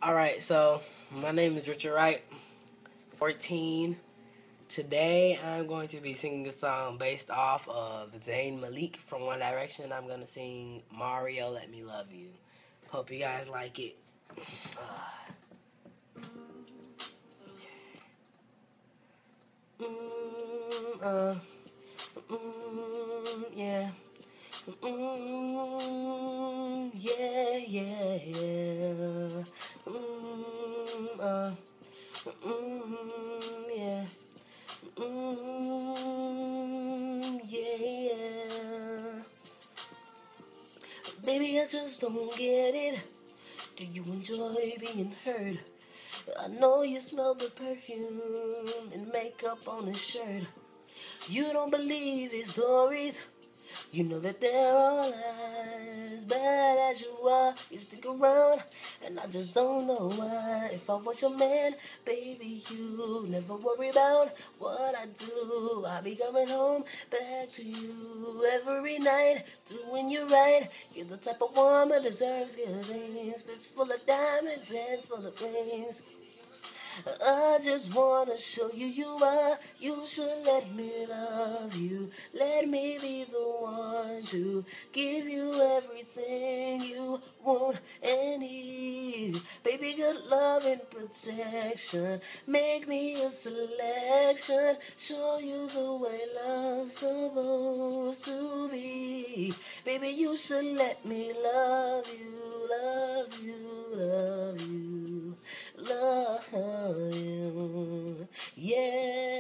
Alright, so my name is Richard Wright, 14. Today I'm going to be singing a song based off of Zayn Malik from One Direction. I'm going to sing Mario, Let Me Love You. Hope you guys like it. Yeah. Yeah, yeah, yeah. Yeah. Yeah. Baby, I just don't get it. Do you enjoy being heard? I know you smell the perfume and makeup on his shirt. You don't believe his stories. You know that they're all lies. Bad as you are, you stick around, and I just don't know why. If I was your man, baby, you never worry about what I do. I'll be coming home back to you every night, doing you right. You're the type of woman that deserves good things. Fist full of diamonds, hands full of rings. I just wanna show you you are. You should let me love you. Let me be the one to give you everything you want and need. Baby, good love and protection. Make me a selection. Show you the way love's supposed to be. Baby, you should let me love you, love you, love you, love you, yeah.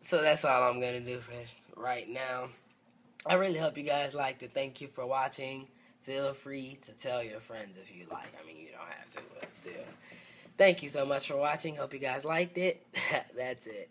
So that's all I'm gonna do for right now. I really hope you guys liked it. Thank you for watching. Feel free to tell your friends if you like. I mean, you don't have to, but still. Thank you so much for watching. Hope you guys liked it. That's it.